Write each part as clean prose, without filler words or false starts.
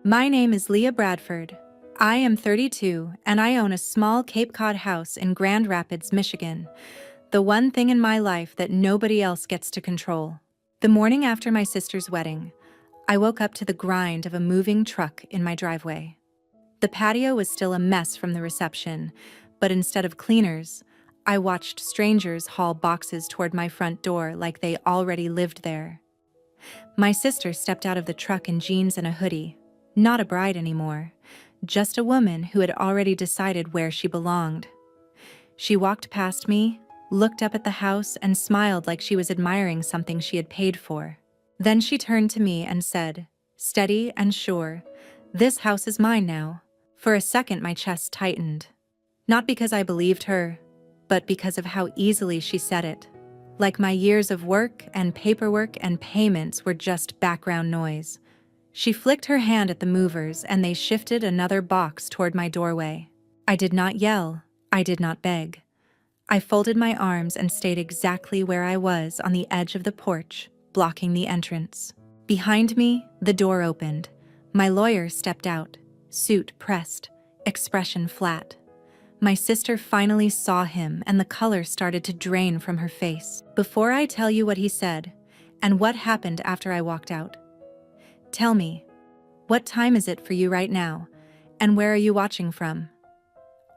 My name is Leah Bradford. I am 32 and I own a small Cape Cod house in Grand Rapids, Michigan, the one thing in my life that nobody else gets to control. The morning after my sister's wedding, I woke up to the grind of a moving truck in my driveway. The patio was still a mess from the reception, but instead of cleaners, I watched strangers haul boxes toward my front door like they already lived there. My sister stepped out of the truck in jeans and a hoodie, not a bride anymore, just a woman who had already decided where she belonged. She walked past me, looked up at the house, and smiled like she was admiring something she had paid for. Then she turned to me and said, steady and sure, "This house is mine now." For a second, my chest tightened. Not because I believed her, but because of how easily she said it. Like my years of work and paperwork and payments were just background noise. She flicked her hand at the movers and they shifted another box toward my doorway. I did not yell. I did not beg. I folded my arms and stayed exactly where I was on the edge of the porch, blocking the entrance. Behind me, the door opened. My lawyer stepped out, suit pressed, expression flat. My sister finally saw him and the color started to drain from her face. Before I tell you what he said and what happened after I walked out, tell me, what time is it for you right now, and where are you watching from?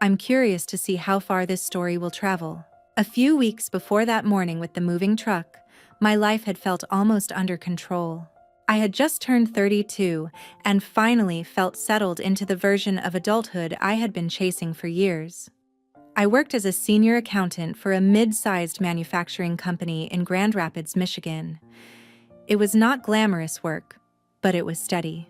I'm curious to see how far this story will travel. A few weeks before that morning with the moving truck, my life had felt almost under control. I had just turned 32 and finally felt settled into the version of adulthood I had been chasing for years. I worked as a senior accountant for a mid-sized manufacturing company in Grand Rapids, Michigan. It was not glamorous work, but it was steady.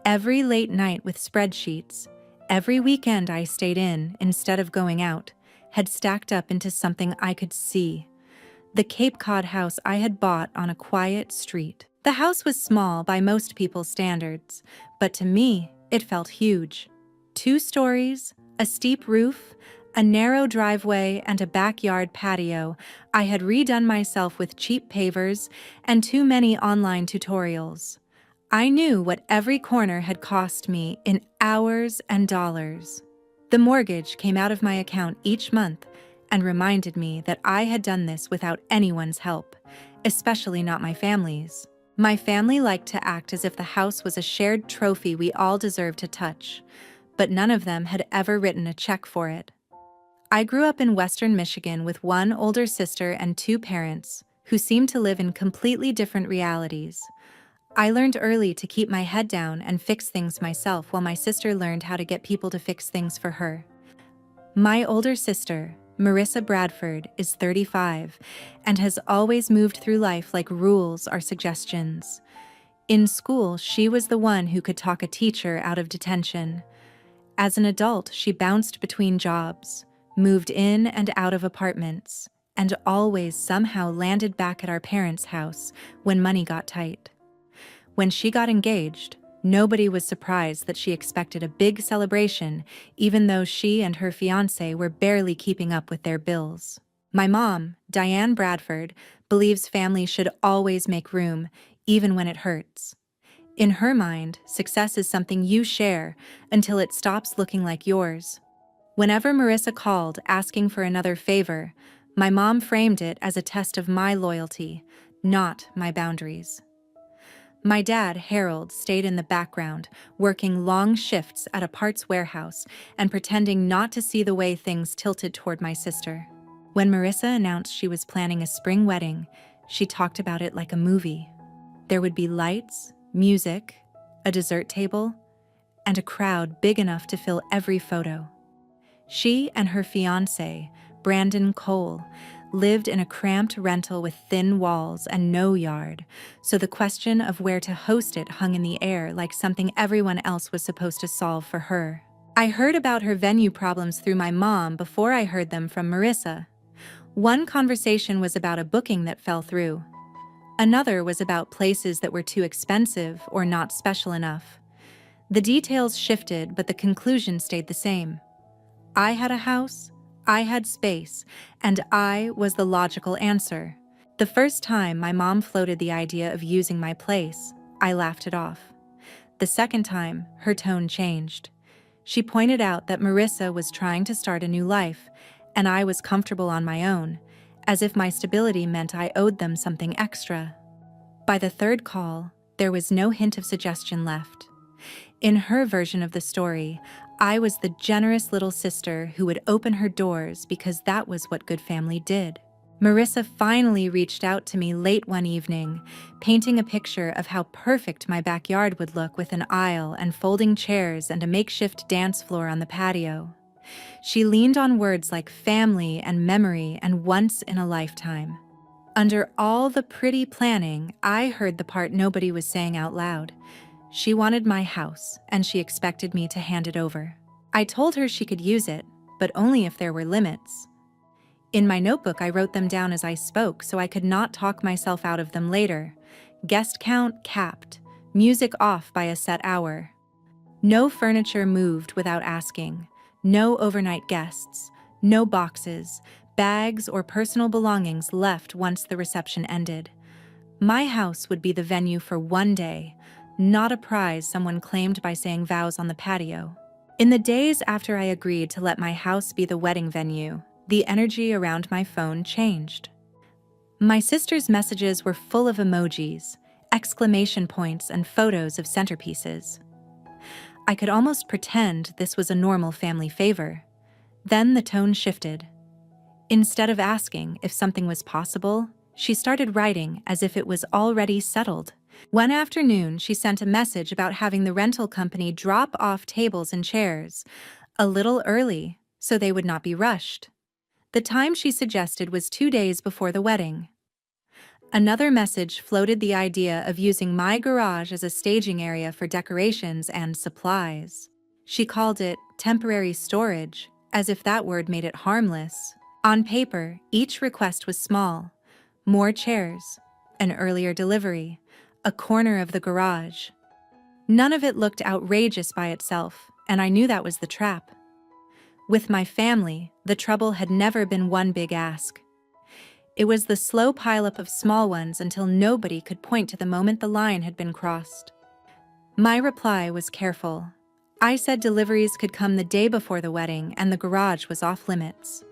Every late night with spreadsheets, every weekend I stayed in instead of going out, had stacked up into something I could see. The Cape Cod house I had bought on a quiet street. The house was small by most people's standards, but to me, it felt huge. 2 stories, a steep roof, a narrow driveway, and a backyard patio I had redone myself with cheap pavers and too many online tutorials. I knew what every corner had cost me in hours and dollars. The mortgage came out of my account each month and reminded me that I had done this without anyone's help, especially not my family's. My family liked to act as if the house was a shared trophy we all deserved to touch, but none of them had ever written a check for it. I grew up in Western Michigan with one older sister and 2 parents who seemed to live in completely different realities. I learned early to keep my head down and fix things myself while my sister learned how to get people to fix things for her. My older sister, Marissa Bradford, is 35 and has always moved through life like rules are suggestions. In school, she was the one who could talk a teacher out of detention. As an adult, she bounced between jobs, moved in and out of apartments, and always somehow landed back at our parents' house when money got tight. When she got engaged, nobody was surprised that she expected a big celebration, even though she and her fiancé were barely keeping up with their bills. My mom, Diane Bradford, believes family should always make room, even when it hurts. In her mind, success is something you share until it stops looking like yours. Whenever Marissa called asking for another favor, my mom framed it as a test of my loyalty, not my boundaries. My dad, Harold, stayed in the background, working long shifts at a parts warehouse and pretending not to see the way things tilted toward my sister. When Marissa announced she was planning a spring wedding, she talked about it like a movie. There would be lights, music, a dessert table, and a crowd big enough to fill every photo. She and her fiancé, Brandon Cole, lived in a cramped rental with thin walls and no yard, so the question of where to host it hung in the air like something everyone else was supposed to solve for her. I heard about her venue problems through my mom before I heard them from Marissa. One conversation was about a booking that fell through. Another was about places that were too expensive or not special enough. The details shifted, but the conclusion stayed the same. I had a house, I had space, and I was the logical answer. The first time my mom floated the idea of using my place, I laughed it off. The second time, her tone changed. She pointed out that Marissa was trying to start a new life, and I was comfortable on my own, as if my stability meant I owed them something extra. By the third call, there was no hint of suggestion left. In her version of the story, I was the generous little sister who would open her doors because that was what good family did. Marissa finally reached out to me late one evening, painting a picture of how perfect my backyard would look with an aisle and folding chairs and a makeshift dance floor on the patio. She leaned on words like family and memory and once in a lifetime. Under all the pretty planning, I heard the part nobody was saying out loud. She wanted my house, and she expected me to hand it over. I told her she could use it, but only if there were limits. In my notebook, I wrote them down as I spoke so I could not talk myself out of them later. Guest count capped, music off by a set hour. No furniture moved without asking, no overnight guests, no boxes, bags, or personal belongings left once the reception ended. My house would be the venue for one day, not a prize someone claimed by saying vows on the patio. In the days after I agreed to let my house be the wedding venue, the energy around my phone changed. My sister's messages were full of emojis, exclamation points, and photos of centerpieces. I could almost pretend this was a normal family favor. Then the tone shifted. Instead of asking if something was possible, she started writing as if it was already settled. One afternoon, she sent a message about having the rental company drop off tables and chairs a little early so they would not be rushed. The time she suggested was 2 days before the wedding. Another message floated the idea of using my garage as a staging area for decorations and supplies. She called it temporary storage, as if that word made it harmless. On paper, each request was small. More chairs, an earlier delivery, a corner of the garage. None of it looked outrageous by itself, and I knew that was the trap. With my family, the trouble had never been one big ask. It was the slow pileup of small ones until nobody could point to the moment the line had been crossed. My reply was careful. I said deliveries could come the day before the wedding and the garage was off limits.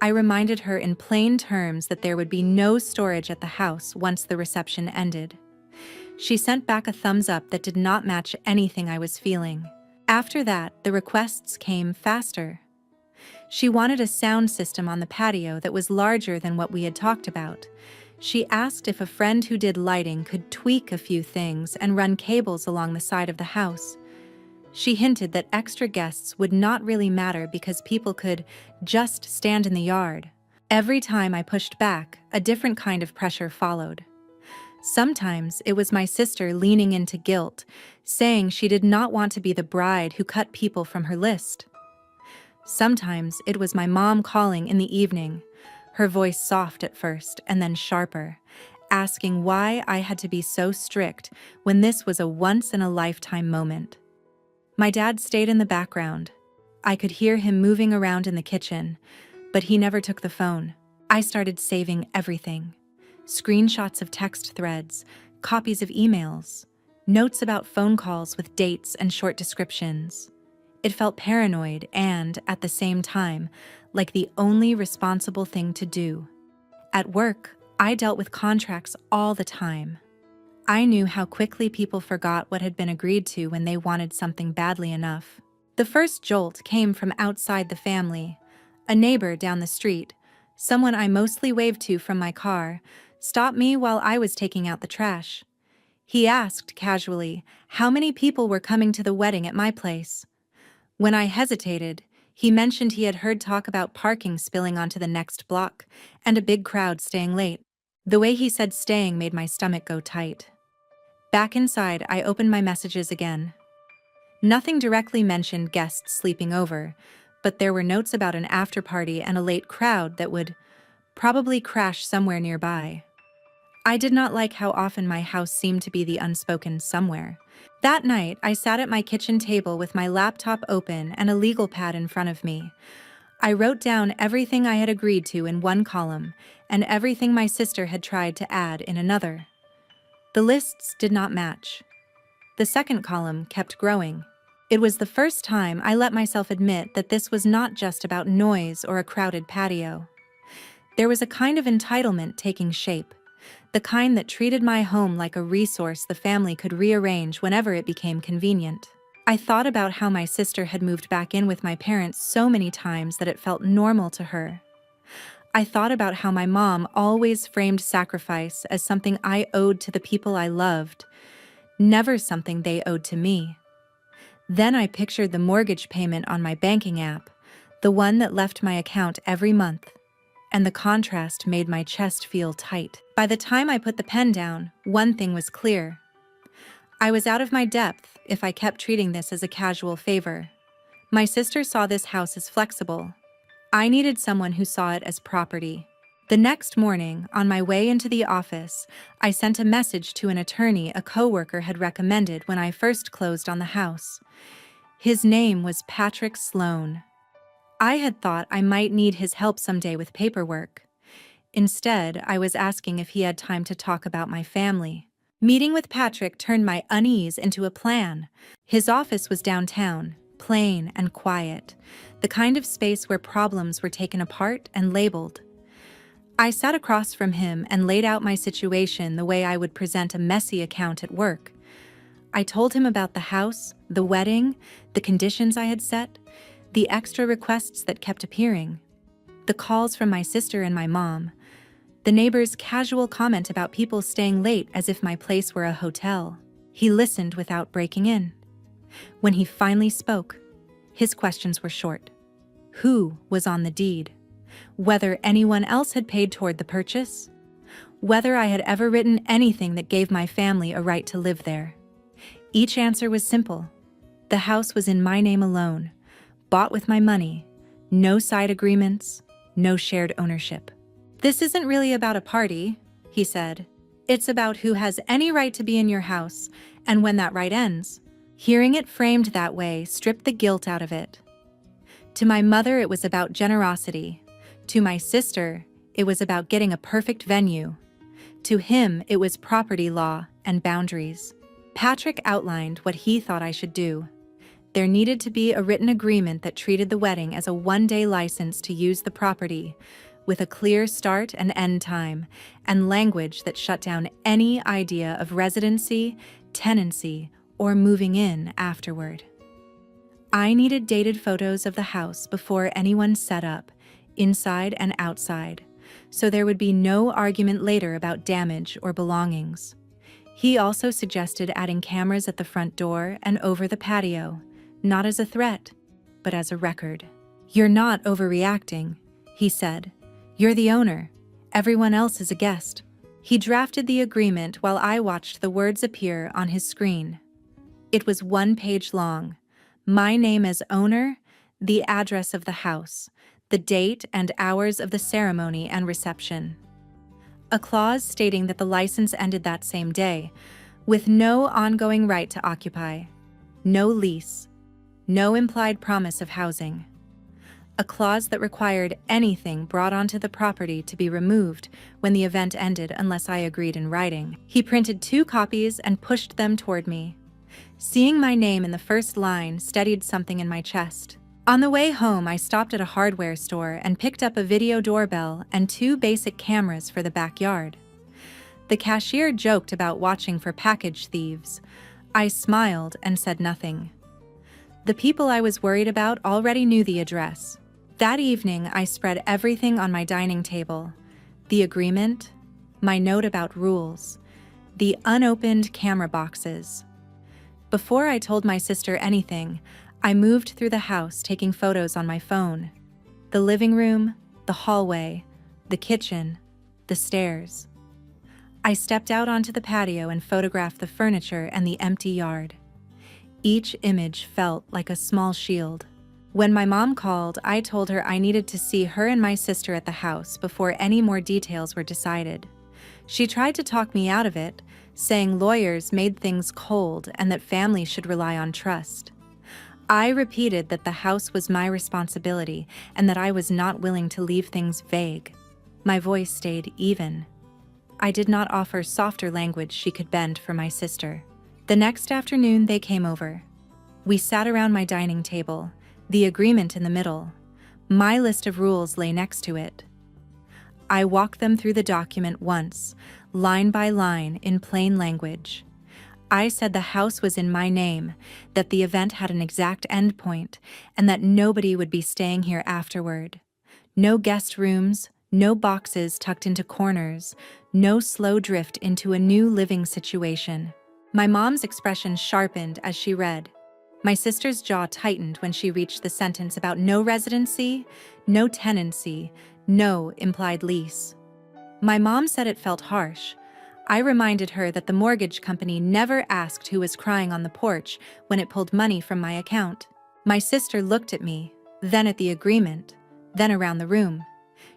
I reminded her in plain terms that there would be no storage at the house once the reception ended. She sent back a thumbs up that did not match anything I was feeling. After that, the requests came faster. She wanted a sound system on the patio that was larger than what we had talked about. She asked if a friend who did lighting could tweak a few things and run cables along the side of the house. She hinted that extra guests would not really matter because people could just stand in the yard. Every time I pushed back, a different kind of pressure followed. Sometimes it was my sister leaning into guilt, saying she did not want to be the bride who cut people from her list. Sometimes it was my mom calling in the evening, her voice soft at first and then sharper, asking why I had to be so strict when this was a once-in-a-lifetime moment. My dad stayed in the background. I could hear him moving around in the kitchen, but he never took the phone. I started saving everything. Screenshots of text threads, copies of emails, notes about phone calls with dates and short descriptions. It felt paranoid and, at the same time, like the only responsible thing to do. At work, I dealt with contracts all the time. I knew how quickly people forgot what had been agreed to when they wanted something badly enough. The first jolt came from outside the family. A neighbor down the street, someone I mostly waved to from my car, stopped me while I was taking out the trash. He asked casually how many people were coming to the wedding at my place. When I hesitated, he mentioned he had heard talk about parking spilling onto the next block and a big crowd staying late. The way he said staying made my stomach go tight. Back inside, I opened my messages again. Nothing directly mentioned guests sleeping over, but there were notes about an after-party and a late crowd that would probably crash somewhere nearby. I did not like how often my house seemed to be the unspoken somewhere. That night, I sat at my kitchen table with my laptop open and a legal pad in front of me. I wrote down everything I had agreed to in one column and everything my sister had tried to add in another. The lists did not match. The second column kept growing. It was the first time I let myself admit that this was not just about noise or a crowded patio. There was a kind of entitlement taking shape, the kind that treated my home like a resource the family could rearrange whenever it became convenient. I thought about how my sister had moved back in with my parents so many times that it felt normal to her. I thought about how my mom always framed sacrifice as something I owed to the people I loved, never something they owed to me. Then I pictured the mortgage payment on my banking app, the one that left my account every month, and the contrast made my chest feel tight. By the time I put the pen down, one thing was clear. I was out of my depth if I kept treating this as a casual favor. My sister saw this house as flexible. I needed someone who saw it as property. The next morning, on my way into the office, I sent a message to an attorney a coworker had recommended when I first closed on the house. His name was Patrick Sloan. I had thought I might need his help someday with paperwork. Instead, I was asking if he had time to talk about my family. Meeting with Patrick turned my unease into a plan. His office was downtown, plain and quiet, the kind of space where problems were taken apart and labeled. I sat across from him and laid out my situation the way I would present a messy account at work. I told him about the house, the wedding, the conditions I had set, the extra requests that kept appearing, the calls from my sister and my mom, the neighbor's casual comment about people staying late as if my place were a hotel. He listened without breaking in. When he finally spoke, his questions were short. Who was on the deed? Whether anyone else had paid toward the purchase? Whether I had ever written anything that gave my family a right to live there? Each answer was simple. The house was in my name alone, bought with my money, no side agreements, no shared ownership. This isn't really about a party, he said. It's about who has any right to be in your house, and when that right ends. Hearing it framed that way stripped the guilt out of it. To my mother, it was about generosity. To my sister, it was about getting a perfect venue. To him, it was property law and boundaries. Patrick outlined what he thought I should do. There needed to be a written agreement that treated the wedding as a one-day license to use the property, with a clear start and end time, and language that shut down any idea of residency, tenancy, or moving in afterward. I needed dated photos of the house before anyone set up, inside and outside, so there would be no argument later about damage or belongings. He also suggested adding cameras at the front door and over the patio, not as a threat, but as a record. You're not overreacting, he said. You're the owner. Everyone else is a guest. He drafted the agreement while I watched the words appear on his screen. It was 1 page long. My name as owner, the address of the house, the date and hours of the ceremony and reception. A clause stating that the license ended that same day, with no ongoing right to occupy, no lease, no implied promise of housing. A clause that required anything brought onto the property to be removed when the event ended unless I agreed in writing. He printed 2 copies and pushed them toward me. Seeing my name in the first line steadied something in my chest. On the way home, I stopped at a hardware store and picked up a video doorbell and 2 basic cameras for the backyard. The cashier joked about watching for package thieves. I smiled and said nothing. The people I was worried about already knew the address. That evening, I spread everything on my dining table. The agreement, my note about rules, the unopened camera boxes. Before I told my sister anything, I moved through the house taking photos on my phone. The living room, the hallway, the kitchen, the stairs. I stepped out onto the patio and photographed the furniture and the empty yard. Each image felt like a small shield. When my mom called, I told her I needed to see her and my sister at the house before any more details were decided. She tried to talk me out of it, saying lawyers made things cold and that families should rely on trust. I repeated that the house was my responsibility and that I was not willing to leave things vague. My voice stayed even. I did not offer softer language she could bend for my sister. The next afternoon, they came over. We sat around my dining table, the agreement in the middle. My list of rules lay next to it. I walked them through the document once, line by line, in plain language. I said the house was in my name, that the event had an exact endpoint, and that nobody would be staying here afterward. No guest rooms, no boxes tucked into corners, no slow drift into a new living situation. My mom's expression sharpened as she read. My sister's jaw tightened when she reached the sentence about no residency, no tenancy, no implied lease. My mom said it felt harsh. I reminded her that the mortgage company never asked who was crying on the porch when it pulled money from my account. My sister looked at me, then at the agreement, then around the room.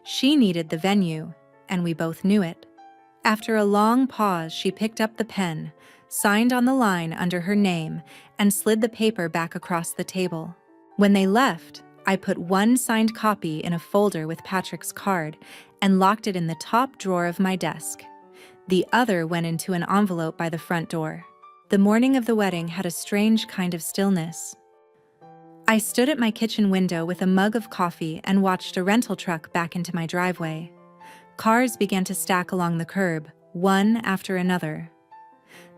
She needed the venue, and we both knew it. After a long pause, she picked up the pen, signed on the line under her name, and slid the paper back across the table. When they left, I put one signed copy in a folder with Patrick's card and locked it in the top drawer of my desk. The other went into an envelope by the front door. The morning of the wedding had a strange kind of stillness. I stood at my kitchen window with a mug of coffee and watched a rental truck back into my driveway. Cars began to stack along the curb, one after another.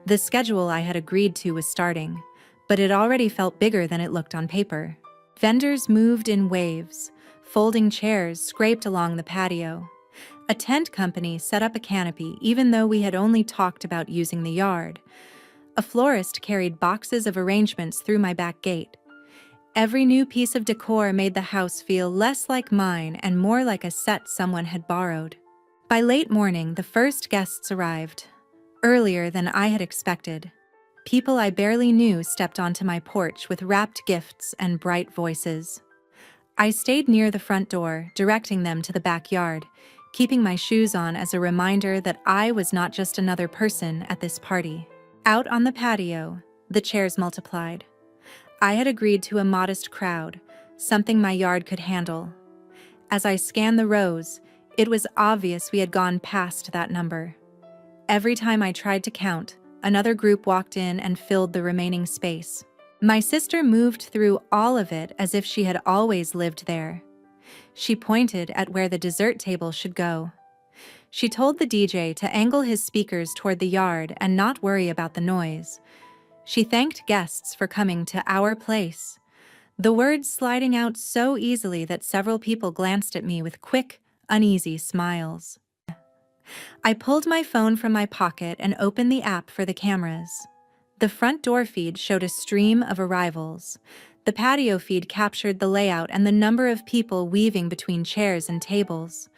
The schedule I had agreed to was starting, but it already felt bigger than it looked on paper. Vendors moved in waves. Folding chairs scraped along the patio. A tent company set up a canopy even though we had only talked about using the yard. A florist carried boxes of arrangements through my back gate. Every new piece of decor made the house feel less like mine and more like a set someone had borrowed. By late morning, the first guests arrived, earlier than I had expected. People I barely knew stepped onto my porch with wrapped gifts and bright voices. I stayed near the front door, directing them to the backyard, keeping my shoes on as a reminder that I was not just another person at this party. Out on the patio, the chairs multiplied. I had agreed to a modest crowd, something my yard could handle. As I scanned the rows, it was obvious we had gone past that number. Every time I tried to count, another group walked in and filled the remaining space. My sister moved through all of it as if she had always lived there. She pointed at where the dessert table should go. She told the DJ to angle his speakers toward the yard and not worry about the noise. She thanked guests for coming to our place, the words sliding out so easily that several people glanced at me with quick, uneasy smiles. I pulled my phone from my pocket and opened the app for the cameras. The front door feed showed a stream of arrivals. The patio feed captured the layout and the number of people weaving between chairs and tables.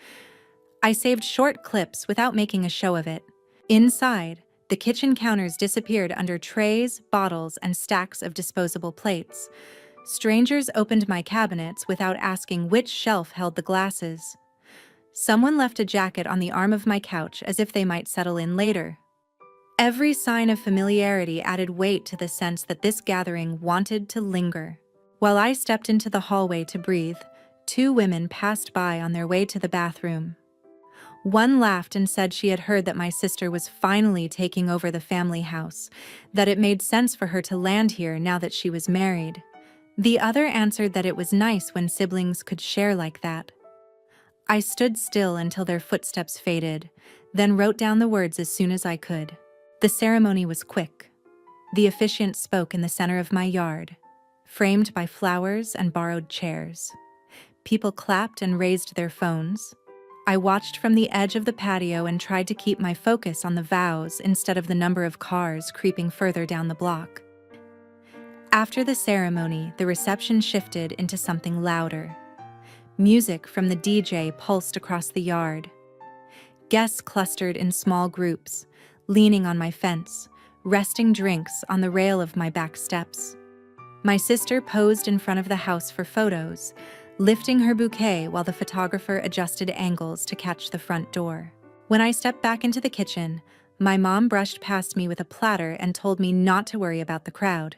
I saved short clips without making a show of it. Inside, the kitchen counters disappeared under trays, bottles, and stacks of disposable plates. Strangers opened my cabinets without asking which shelf held the glasses. Someone left a jacket on the arm of my couch as if they might settle in later. Every sign of familiarity added weight to the sense that this gathering wanted to linger. While I stepped into the hallway to breathe, two women passed by on their way to the bathroom. One laughed and said she had heard that my sister was finally taking over the family house, that it made sense for her to land here now that she was married. The other answered that it was nice when siblings could share like that. I stood still until their footsteps faded, then wrote down the words as soon as I could. The ceremony was quick. The officiant spoke in the center of my yard, framed by flowers and borrowed chairs. People clapped and raised their phones. I watched from the edge of the patio and tried to keep my focus on the vows instead of the number of cars creeping further down the block. After the ceremony, the reception shifted into something louder. Music from the DJ pulsed across the yard. Guests clustered in small groups, leaning on my fence, resting drinks on the rail of my back steps. My sister posed in front of the house for photos, lifting her bouquet while the photographer adjusted angles to catch the front door. When I stepped back into the kitchen, my mom brushed past me with a platter and told me not to worry about the crowd,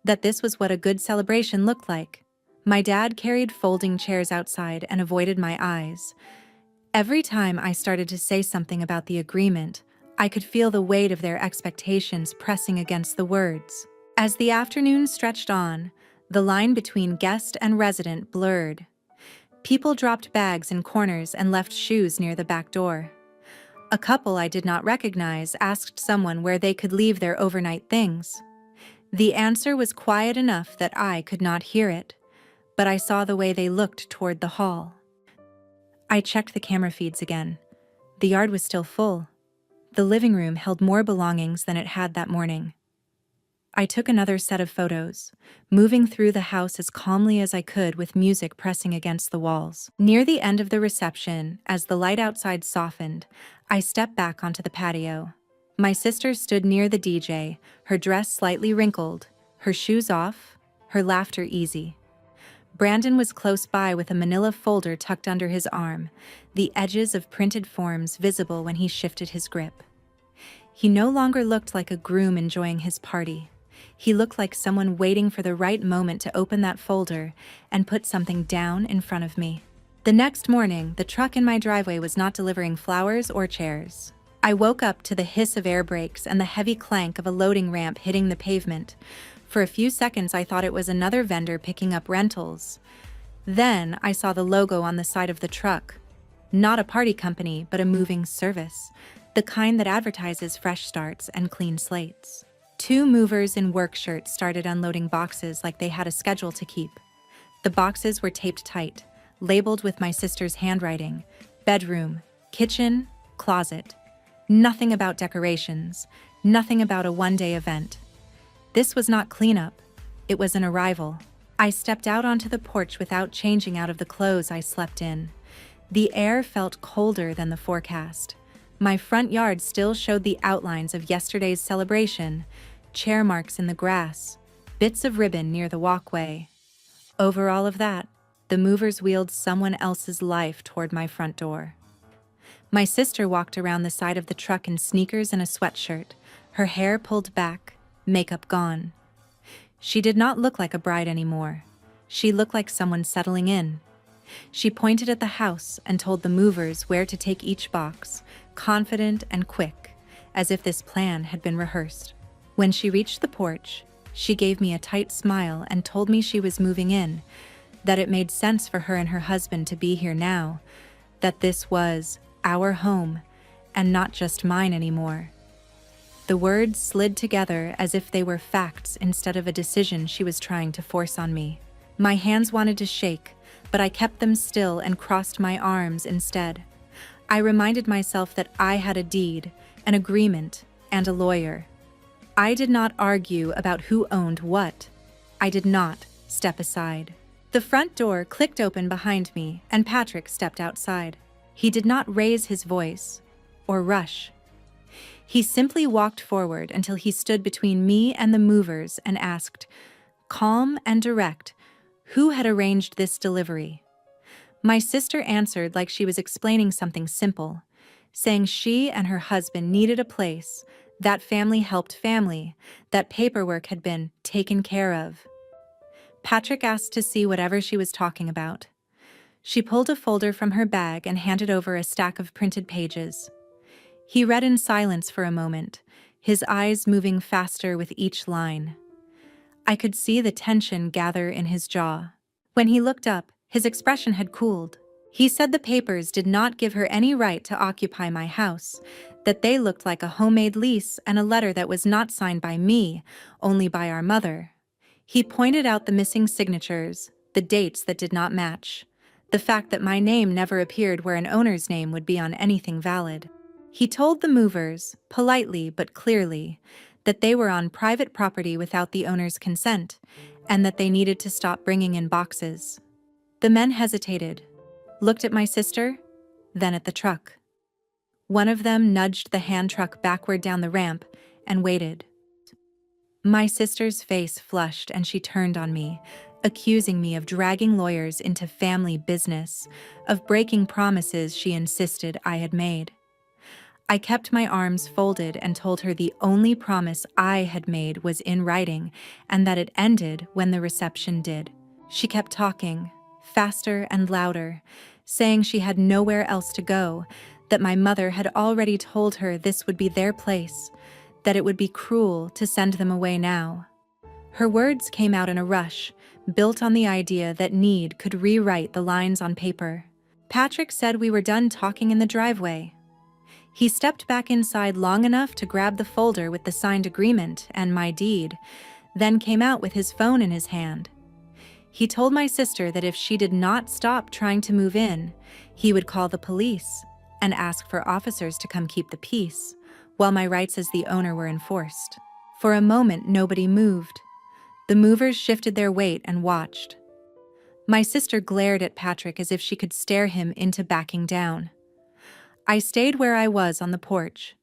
that this was what a good celebration looked like. My dad carried folding chairs outside and avoided my eyes. Every time I started to say something about the agreement, I could feel the weight of their expectations pressing against the words. As the afternoon stretched on, the line between guest and resident blurred. People dropped bags in corners and left shoes near the back door. A couple I did not recognize asked someone where they could leave their overnight things. The answer was quiet enough that I could not hear it, but I saw the way they looked toward the hall. I checked the camera feeds again. The yard was still full. The living room held more belongings than it had that morning. I took another set of photos, moving through the house as calmly as I could with music pressing against the walls. Near the end of the reception, as the light outside softened, I stepped back onto the patio. My sister stood near the DJ, her dress slightly wrinkled, her shoes off, her laughter easy. Brandon was close by with a manila folder tucked under his arm, the edges of printed forms visible when he shifted his grip. He no longer looked like a groom enjoying his party. He looked like someone waiting for the right moment to open that folder and put something down in front of me. The next morning, the truck in my driveway was not delivering flowers or chairs. I woke up to the hiss of air brakes and the heavy clank of a loading ramp hitting the pavement. For a few seconds, I thought it was another vendor picking up rentals. Then I saw the logo on the side of the truck. Not a party company, but a moving service, the kind that advertises fresh starts and clean slates. Two movers in work shirts started unloading boxes like they had a schedule to keep. The boxes were taped tight, labeled with my sister's handwriting: bedroom, kitchen, closet. Nothing about decorations, nothing about a one-day event. This was not cleanup, it was an arrival. I stepped out onto the porch without changing out of the clothes I slept in. The air felt colder than the forecast. My front yard still showed the outlines of yesterday's celebration, chair marks in the grass, bits of ribbon near the walkway. Over all of that, the movers wheeled someone else's life toward my front door. My sister walked around the side of the truck in sneakers and a sweatshirt, her hair pulled back, makeup gone. She did not look like a bride anymore. She looked like someone settling in. She pointed at the house and told the movers where to take each box, confident and quick, as if this plan had been rehearsed. When she reached the porch, she gave me a tight smile and told me she was moving in, that it made sense for her and her husband to be here now, that this was our home and not just mine anymore. The words slid together as if they were facts instead of a decision she was trying to force on me. My hands wanted to shake, but I kept them still and crossed my arms instead. I reminded myself that I had a deed, an agreement, and a lawyer. I did not argue about who owned what. I did not step aside. The front door clicked open behind me, and Patrick stepped outside. He did not raise his voice or rush. He simply walked forward until he stood between me and the movers and asked, calm and direct, who had arranged this delivery. My sister answered like she was explaining something simple, saying she and her husband needed a place, that family helped family, that paperwork had been taken care of. Patrick asked to see whatever she was talking about. She pulled a folder from her bag and handed over a stack of printed pages. He read in silence for a moment, his eyes moving faster with each line. I could see the tension gather in his jaw. When he looked up, his expression had cooled. He said the papers did not give her any right to occupy my house, that they looked like a homemade lease and a letter that was not signed by me, only by our mother. He pointed out the missing signatures, the dates that did not match, the fact that my name never appeared where an owner's name would be on anything valid. He told the movers, politely but clearly, that they were on private property without the owner's consent, and that they needed to stop bringing in boxes. The men hesitated, looked at my sister, then at the truck. One of them nudged the hand truck backward down the ramp and waited. My sister's face flushed and she turned on me, accusing me of dragging lawyers into family business, of breaking promises she insisted I had made. I kept my arms folded and told her the only promise I had made was in writing and that it ended when the reception did. She kept talking, faster and louder, saying she had nowhere else to go, that my mother had already told her this would be their place, that it would be cruel to send them away now. Her words came out in a rush, built on the idea that need could rewrite the lines on paper. Patrick said we were done talking in the driveway. He stepped back inside long enough to grab the folder with the signed agreement and my deed, then came out with his phone in his hand. He told my sister that if she did not stop trying to move in, he would call the police and ask for officers to come keep the peace, while my rights as the owner were enforced. For a moment, nobody moved. The movers shifted their weight and watched. My sister glared at Patrick as if she could stare him into backing down. I stayed where I was on the porch,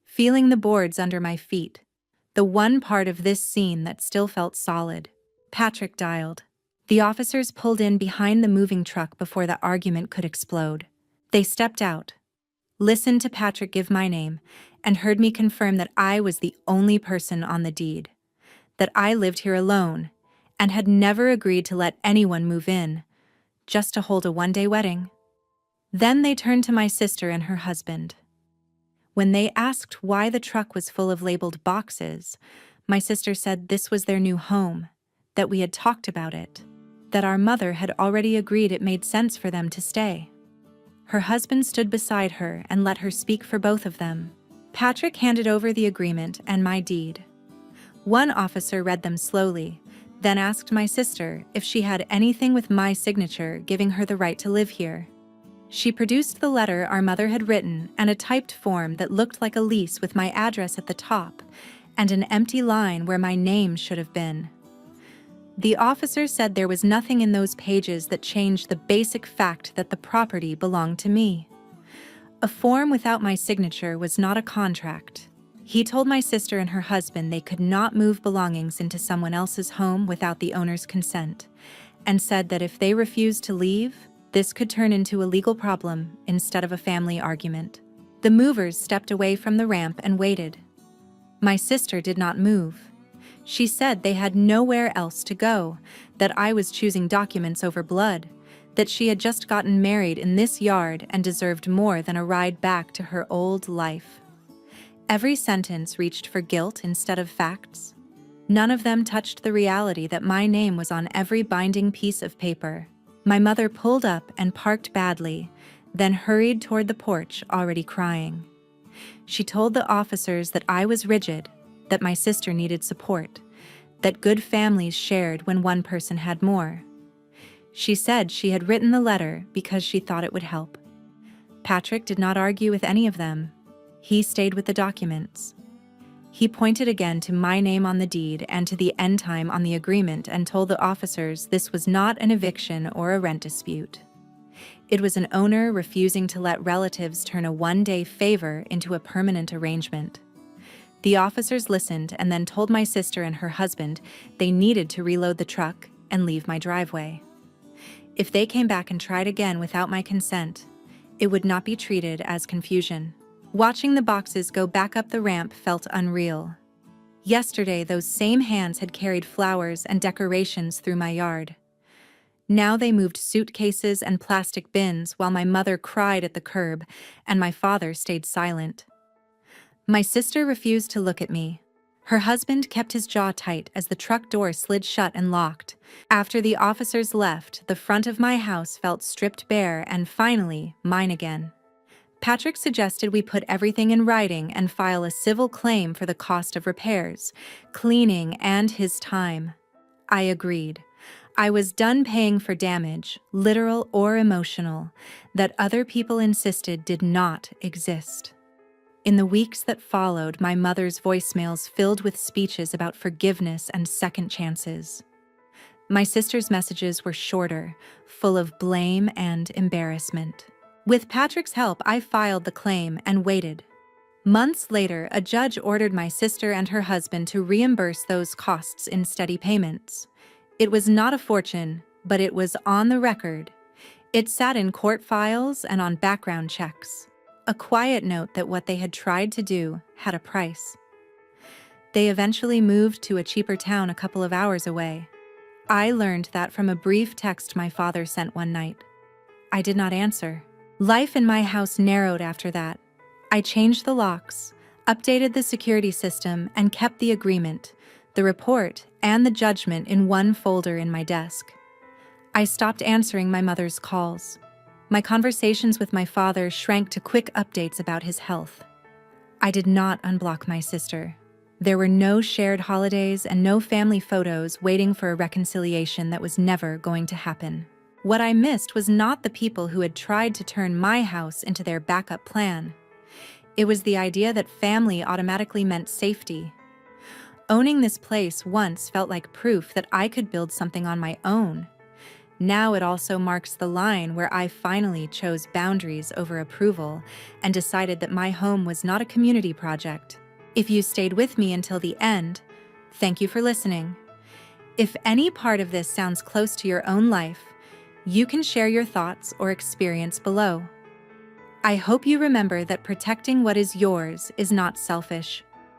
feeling the boards under my feet, the one part of this scene that still felt solid. Patrick dialed. The officers pulled in behind the moving truck before the argument could explode. They stepped out, listened to Patrick give my name, and heard me confirm that I was the only person on the deed, that I lived here alone and had never agreed to let anyone move in, just to hold a one-day wedding. Then they turned to my sister and her husband. When they asked why the truck was full of labeled boxes, my sister said this was their new home, that we had talked about it, that our mother had already agreed it made sense for them to stay. Her husband stood beside her and let her speak for both of them. Patrick handed over the agreement and my deed. One officer read them slowly, then asked my sister if she had anything with my signature giving her the right to live here. She produced the letter our mother had written and a typed form that looked like a lease with my address at the top and an empty line where my name should have been. The officer said there was nothing in those pages that changed the basic fact that the property belonged to me. A form without my signature was not a contract. He told my sister and her husband they could not move belongings into someone else's home without the owner's consent, and said that if they refused to leave, this could turn into a legal problem instead of a family argument. The movers stepped away from the ramp and waited. My sister did not move. She said they had nowhere else to go, that I was choosing documents over blood, that she had just gotten married in this yard and deserved more than a ride back to her old life. Every sentence reached for guilt instead of facts. None of them touched the reality that my name was on every binding piece of paper. My mother pulled up and parked badly, then hurried toward the porch, already crying. She told the officers that I was rigid, that my sister needed support, that good families shared when one person had more. She said she had written the letter because she thought it would help. Patrick did not argue with any of them. He stayed with the documents. He pointed again to my name on the deed and to the end time on the agreement and told the officers this was not an eviction or a rent dispute. It was an owner refusing to let relatives turn a one-day favor into a permanent arrangement. The officers listened and then told my sister and her husband they needed to reload the truck and leave my driveway. If they came back and tried again without my consent, it would not be treated as confusion. Watching the boxes go back up the ramp felt unreal. Yesterday, those same hands had carried flowers and decorations through my yard. Now they moved suitcases and plastic bins while my mother cried at the curb and my father stayed silent. My sister refused to look at me. Her husband kept his jaw tight as the truck door slid shut and locked. After the officers left, the front of my house felt stripped bare and finally mine again. Patrick suggested we put everything in writing and file a civil claim for the cost of repairs, cleaning, and his time. I agreed. I was done paying for damage, literal or emotional, that other people insisted did not exist. In the weeks that followed, my mother's voicemails filled with speeches about forgiveness and second chances. My sister's messages were shorter, full of blame and embarrassment. With Patrick's help, I filed the claim and waited. Months later, a judge ordered my sister and her husband to reimburse those costs in steady payments. It was not a fortune, but it was on the record. It sat in court files and on background checks. A quiet note that what they had tried to do had a price. They eventually moved to a cheaper town a couple of hours away. I learned that from a brief text my father sent one night. I did not answer. Life in my house narrowed after that. I changed the locks, updated the security system, and kept the agreement, the report, and the judgment in one folder in my desk. I stopped answering my mother's calls. My conversations with my father shrank to quick updates about his health. I did not unblock my sister. There were no shared holidays and no family photos waiting for a reconciliation that was never going to happen. What I missed was not the people who had tried to turn my house into their backup plan. It was the idea that family automatically meant safety. Owning this place once felt like proof that I could build something on my own. Now it also marks the line where I finally chose boundaries over approval and decided that my home was not a community project. If you stayed with me until the end, thank you for listening. If any part of this sounds close to your own life, you can share your thoughts or experience below. I hope you remember that protecting what is yours is not selfish,